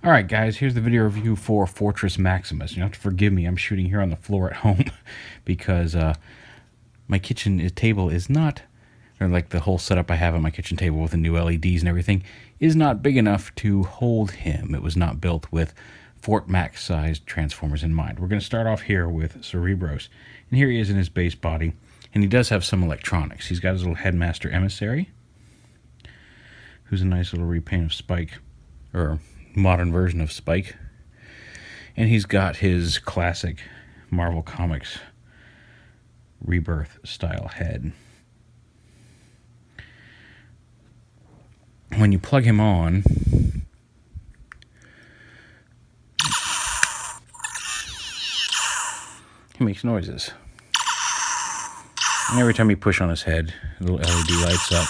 Alright guys, here's the video review for Fortress Maximus. You have to forgive me, I'm shooting here on the floor at home because my kitchen table is not, or like the whole setup I have on my kitchen table with the new LEDs and everything, is not big enough to hold him. It was not built with Fort Max sized transformers in mind. We're going to start off here with Cerebros. And here he is in his base body. And he does have some electronics. He's got his little Headmaster Emissary, who's a nice little repaint of Spike, or modern version of Spike. And he's got his classic Marvel Comics Rebirth style head. When you plug him on, he makes noises. And every time you push on his head, a little LED lights up.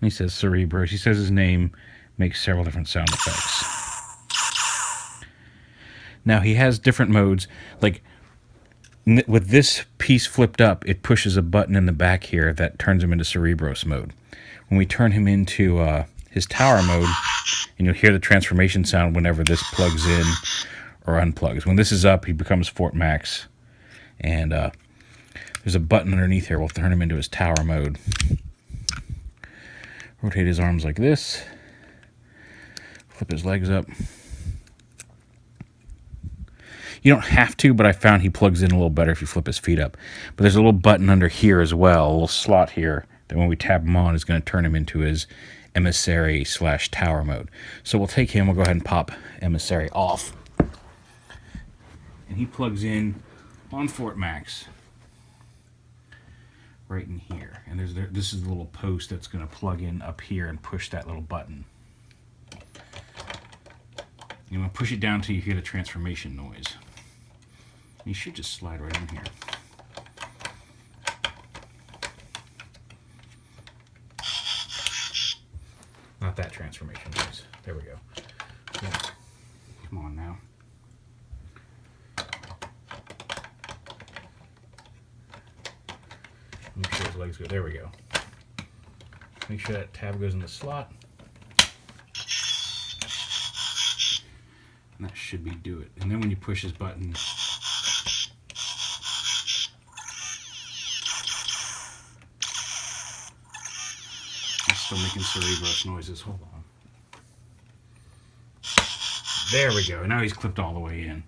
And he says Cerebro. He says his name, makes several different sound effects. Now he has different modes. Like with this piece flipped up, it pushes a button in the back here that turns him into Cerebros mode. When we turn him into his tower mode, and you'll hear the transformation sound whenever this plugs in or unplugs. When this is up, he becomes Fort Max. And there's a button underneath here. We'll turn him into his tower mode. Rotate his arms like this. Flip his legs up. You don't have to, but I found he plugs in a little better if you flip his feet up. But there's a little button under here as well, a little slot here, that when we tap him on is going to turn him into his Emissary / tower mode. So we'll take him, we'll go ahead and pop Emissary off. And he plugs in on Fort Max right in here. And this is the little post that's going to plug in up here and push that little button. You want to push it down until you hear the transformation noise. You should just slide right in here. Not that transformation noise. There we go. Yeah. Come on now. Make sure his legs go. There we go. Make sure that tab goes in the slot. And that should be do it. And then when you push his button, he's still making Cerebros noises. Hold on. There we go. Now he's clipped all the way in.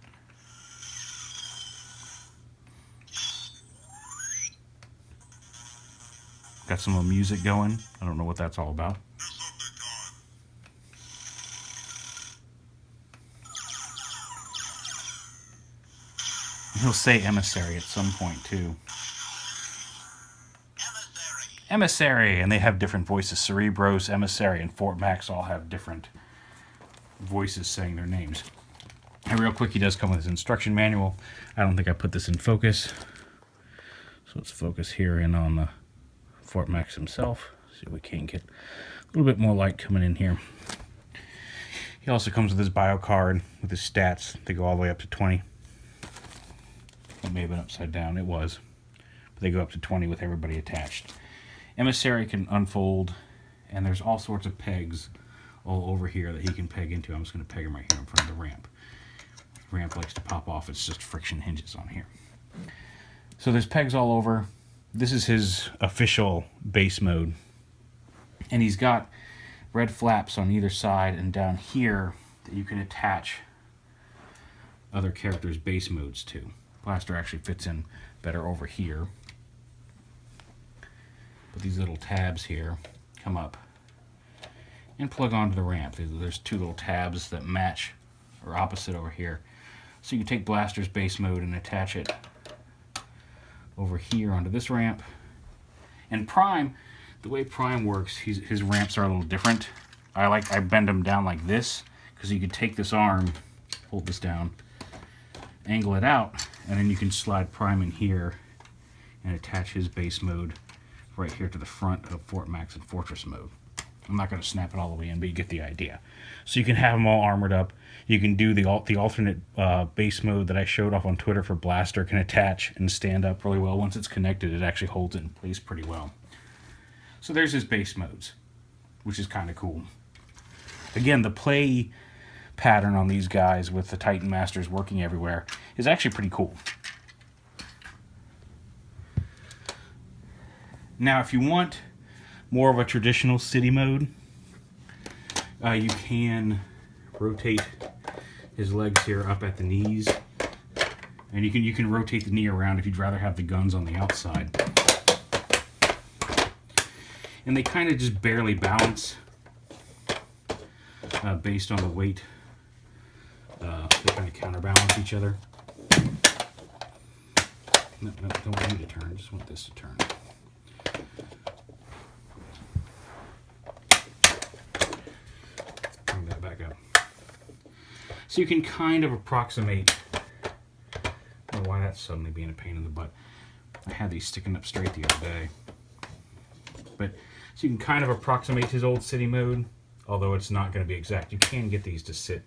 Got some more music going. I don't know what that's all about. He'll say Emissary at some point too. Emissary! And they have different voices. Cerebros, Emissary, and Fort Max all have different voices saying their names. And real quick, he does come with his instruction manual. I don't think I put this in focus. So let's focus here in on the Fort Max himself. See if we can get a little bit more light coming in here. He also comes with his bio card with his stats. They go all the way up to 20. It may have been upside down. It was. But they go up to 20 with everybody attached. Emissary can unfold, and there's all sorts of pegs all over here that he can peg into. I'm just going to peg him right here in front of the ramp. The ramp likes to pop off. It's just friction hinges on here. So there's pegs all over. This is his official base mode. And he's got red flaps on either side and down here that you can attach other characters' base modes to. Blaster actually fits in better over here. But these little tabs here come up and plug onto the ramp. There's two little tabs that match or opposite over here. So you can take Blaster's base mode and attach it over here onto this ramp. And Prime, the way Prime works, his ramps are a little different. I bend them down like this because you can take this arm, hold this down, angle it out, and then you can slide Prime in here and attach his base mode right here to the front of Fort Max and Fortress mode. I'm not going to snap it all the way in, but you get the idea. So you can have them all armored up. You can do the alternate base mode that I showed off on Twitter for Blaster, can attach and stand up really well. Once it's connected, it actually holds it in place pretty well. So there's his base modes, which is kind of cool. Again, the play pattern on these guys with the Titan Masters working everywhere is actually pretty cool. Now, if you want more of a traditional city mode, you can rotate his legs here up at the knees, and you can rotate the knee around if you'd rather have the guns on the outside. And they kind of just barely balance based on the weight. They kind of counterbalance each other. No, don't want you to turn, just want this to turn. Bring that back up. So you can kind of approximate. I don't know why that's suddenly being a pain in the butt. I had these sticking up straight the other day. But so you can kind of approximate his old city mode, although it's not going to be exact. You can get these to sit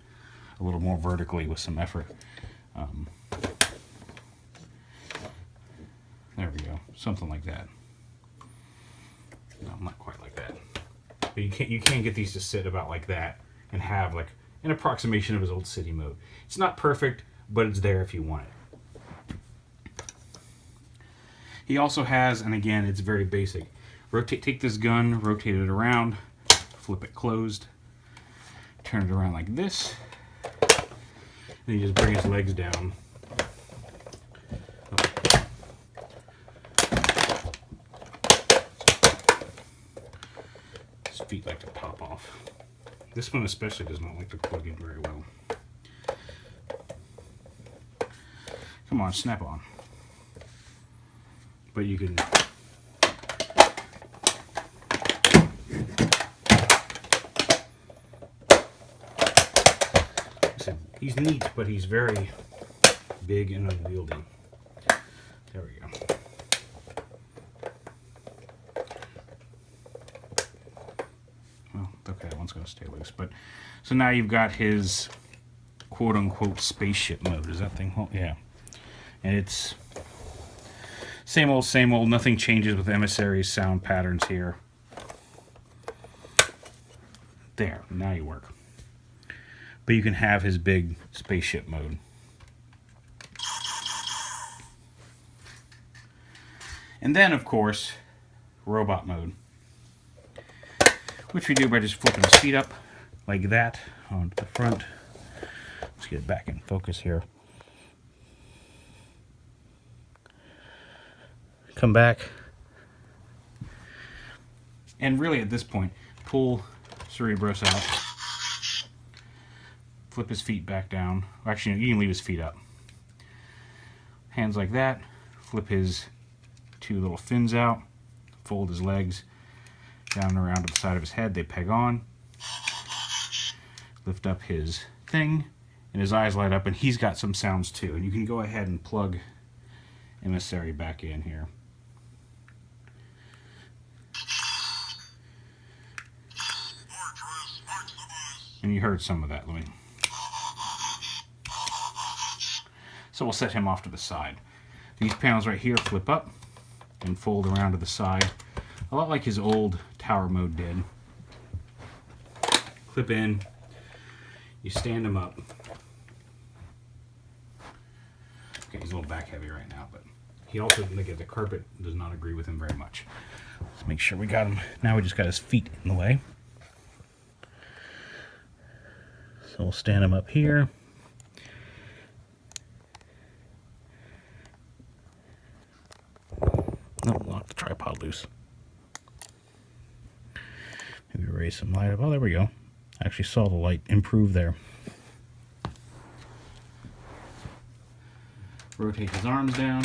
a little more vertically with some effort. There we go, something like that. No, not quite like that. But you can get these to sit about like that and have like an approximation of his old city mode. It's not perfect, but it's there if you want it. He also has, and again, it's very basic. Take this gun, rotate it around, flip it closed, turn it around like this, and you just bring his legs down. His feet like to pop off. This one especially does not like to plug in very well. Come on, snap on. But you can he's neat, but he's very big and unwieldy. There we go. Well, okay, that one's going to stay loose. But so now you've got his quote-unquote spaceship mode. Is that thing? Oh, yeah. And it's same old, same old. Nothing changes with Emissary's sound patterns here. There, now you work. But you can have his big spaceship mode. And then, of course, robot mode. Which we do by just flipping his feet up like that onto the front. Let's get it back in focus here. Come back. And really at this point, pull Cerebros out. Flip his feet back down. Actually, you can leave his feet up. Hands like that. Flip his two little fins out. Fold his legs down and around to the side of his head. They peg on. Lift up his thing. And his eyes light up. And he's got some sounds too. And you can go ahead and plug Emissary back in here. And you heard some of that. Let me. So we'll set him off to the side. These panels right here flip up and fold around to the side, a lot like his old tower mode did. Clip in, you stand him up. Okay, he's a little back heavy right now, but he also, the carpet does not agree with him very much. Let's make sure we got him. Now we just got his feet in the way. So we'll stand him up here. No, lock the tripod loose. Maybe raise some light up. Oh, there we go. Actually saw the light improve there. Rotate his arms down.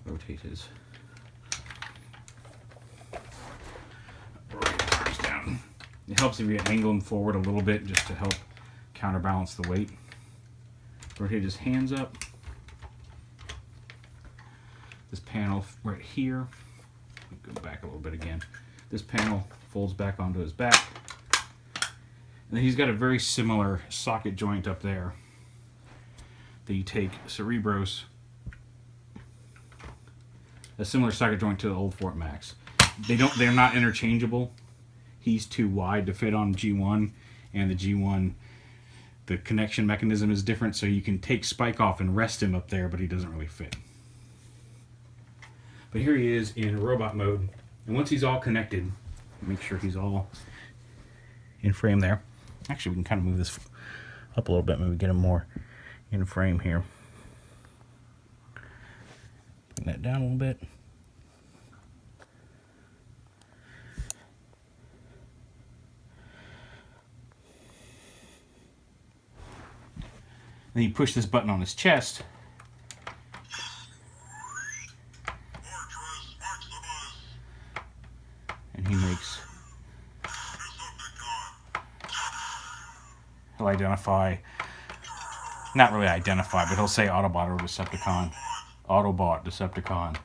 Rotate his arms down. It helps if you angle him forward a little bit just to help counterbalance the weight. Rotate his hands up. This panel right here, go back a little bit again. This panel folds back onto his back. And then he's got a very similar socket joint up there that you take Cerebros, a similar socket joint to the old Fort Max. They're not interchangeable, he's too wide to fit on G1, and the G1, the connection mechanism is different, so you can take Spike off and rest him up there, but he doesn't really fit. But here he is in robot mode, and once he's all connected, make sure he's all in frame there. Actually, we can kind of move this up a little bit, maybe get him more in frame here. Bring that down a little bit. Then you push this button on his chest. And he makes... He'll identify... Not really identify, but he'll say Autobot or Decepticon. Autobot, Decepticon.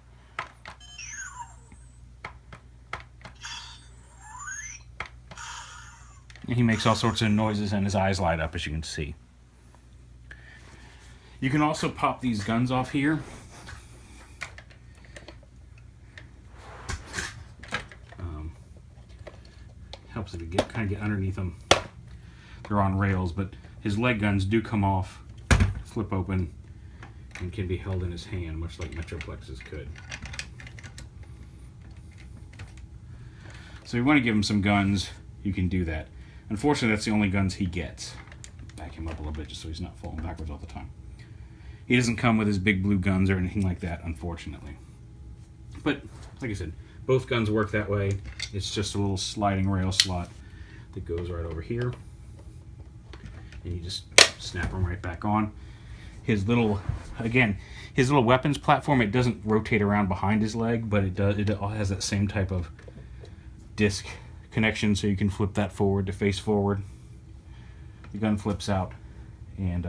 And he makes all sorts of noises and his eyes light up, as you can see. You can also pop these guns off here. Helps if you kind of get underneath them. They're on rails, but his leg guns do come off, flip open, and can be held in his hand, much like Metroplex's could. So if you want to give him some guns, you can do that. Unfortunately, that's the only guns he gets. Back him up a little bit just so he's not falling backwards all the time. He doesn't come with his big blue guns or anything like that, unfortunately. But, like I said, both guns work that way. It's just a little sliding rail slot that goes right over here. And you just snap them right back on. His little, again, his little weapons platform, it doesn't rotate around behind his leg, but it all has that same type of disc connection, so you can flip that forward to face forward. The gun flips out, and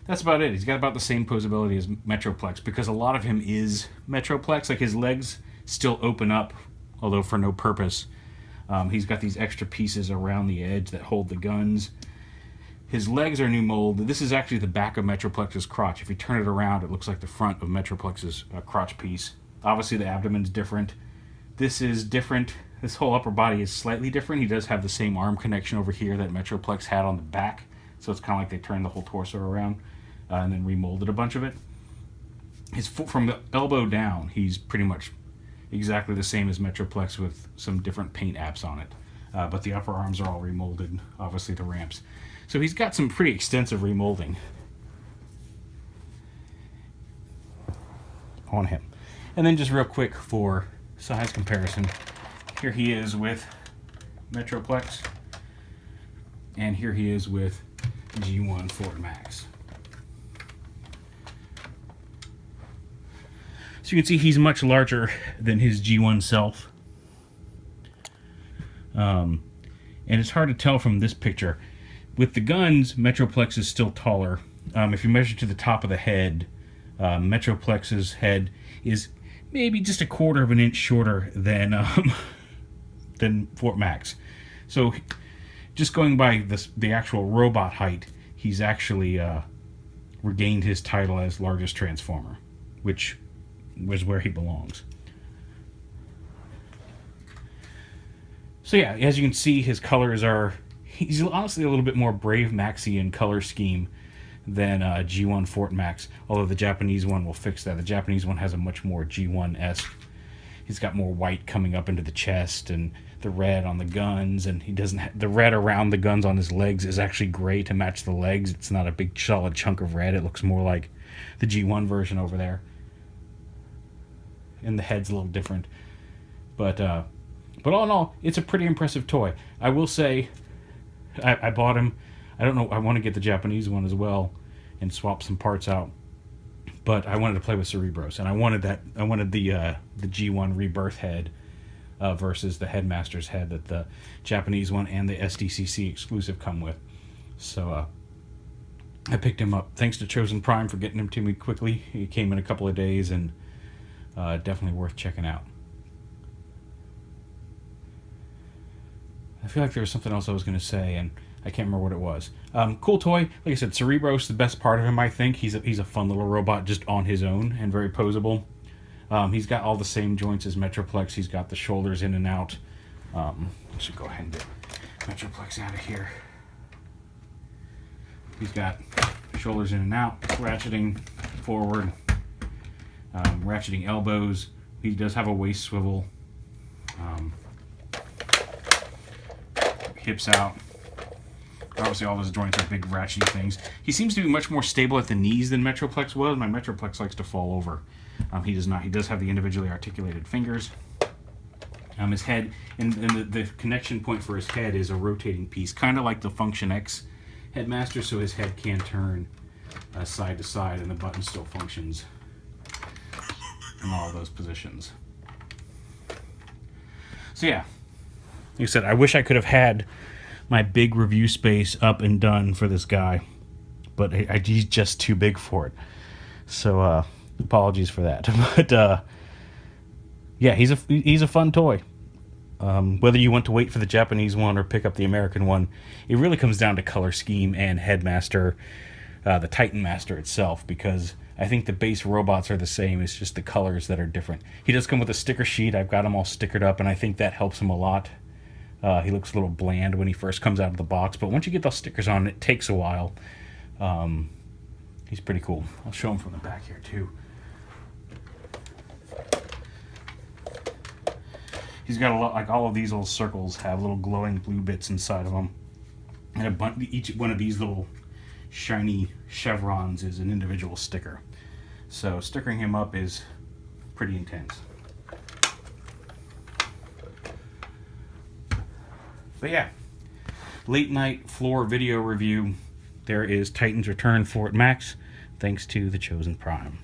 that's about it. He's got about the same posability as Metroplex, because a lot of him is Metroplex. Like, his legs still open up, although for no purpose. He's got these extra pieces around the edge that hold the guns. His legs are new mold. This is actually the back of Metroplex's crotch. If you turn it around, it looks like the front of Metroplex's crotch piece. Obviously, the abdomen's different. This is different. This whole upper body is slightly different. He does have the same arm connection over here that Metroplex had on the back. So it's kind of like they turned the whole torso around and then remolded a bunch of it. From the elbow down, he's pretty much exactly the same as Metroplex with some different paint apps on it. But the upper arms are all remolded, obviously, to ramps. So he's got some pretty extensive remolding on him. And then just real quick for size comparison, here he is with Metroplex, and here he is with G1 Fort Max. So you can see he's much larger than his G1 self. And it's hard to tell from this picture. With the guns, Metroplex is still taller. If you measure to the top of the head, Metroplex's head is maybe just a quarter of an inch shorter than Fort Max. So just going by the actual robot height, he's actually regained his title as largest Transformer, which was where he belongs. So yeah, as you can see, his colors are... He's honestly a little bit more Brave Maxian color scheme than G1 Fort Max, although the Japanese one will fix that. The Japanese one has a much more G1-esque. He's got more white coming up into the chest and the red on the guns, and he doesn't the red around the guns on his legs is actually gray to match the legs. It's not a big solid chunk of red. It looks more like the G1 version over there. And the head's a little different. But all in all, it's a pretty impressive toy. I will say, I bought him. I don't know. I want to get the Japanese one as well and swap some parts out. But I wanted to play with Cerebros, and I wanted the G1 Rebirth head versus the Headmaster's head that the Japanese one and the SDCC exclusive come with. So I picked him up. Thanks to Chosen Prime for getting him to me quickly. He came in a couple of days, and definitely worth checking out. I feel like there was something else I was going to say, and I can't remember what it was. Cool toy. Like I said, Cerebro's the best part of him, I think. He's a fun little robot just on his own and very posable. He's got all the same joints as Metroplex. He's got the shoulders in and out. I should go ahead and get Metroplex out of here. He's got shoulders in and out, ratcheting forward, ratcheting elbows. He does have a waist swivel, hips out. Obviously all those joints are big ratchety things. He seems to be much more stable at the knees than Metroplex was. My Metroplex likes to fall over. He does not. He does have the individually articulated fingers. His head, and the connection point for his head is a rotating piece, kind of like the Function X Headmaster, so his head can turn side to side and the button still functions in all those positions. So yeah, like I said, I wish I could have had my big review space up and done for this guy, but he's just too big for it. So apologies for that. But yeah, he's a fun toy. Whether you want to wait for the Japanese one or pick up the American one, it really comes down to color scheme and Headmaster, the Titan Master itself, because I think the base robots are the same. It's just the colors that are different. He does come with a sticker sheet. I've got him all stickered up, and I think that helps him a lot. He looks a little bland when he first comes out of the box, but once you get those stickers on, it takes a while. He's pretty cool. I'll show him from the back here, too. He's got a lot, like all of these little circles have little glowing blue bits inside of them. And each one of these little shiny chevrons is an individual sticker. So stickering him up is pretty intense. But yeah, late night floor video review. There is Titan's Return Fort Max, thanks to the Chosen Prime.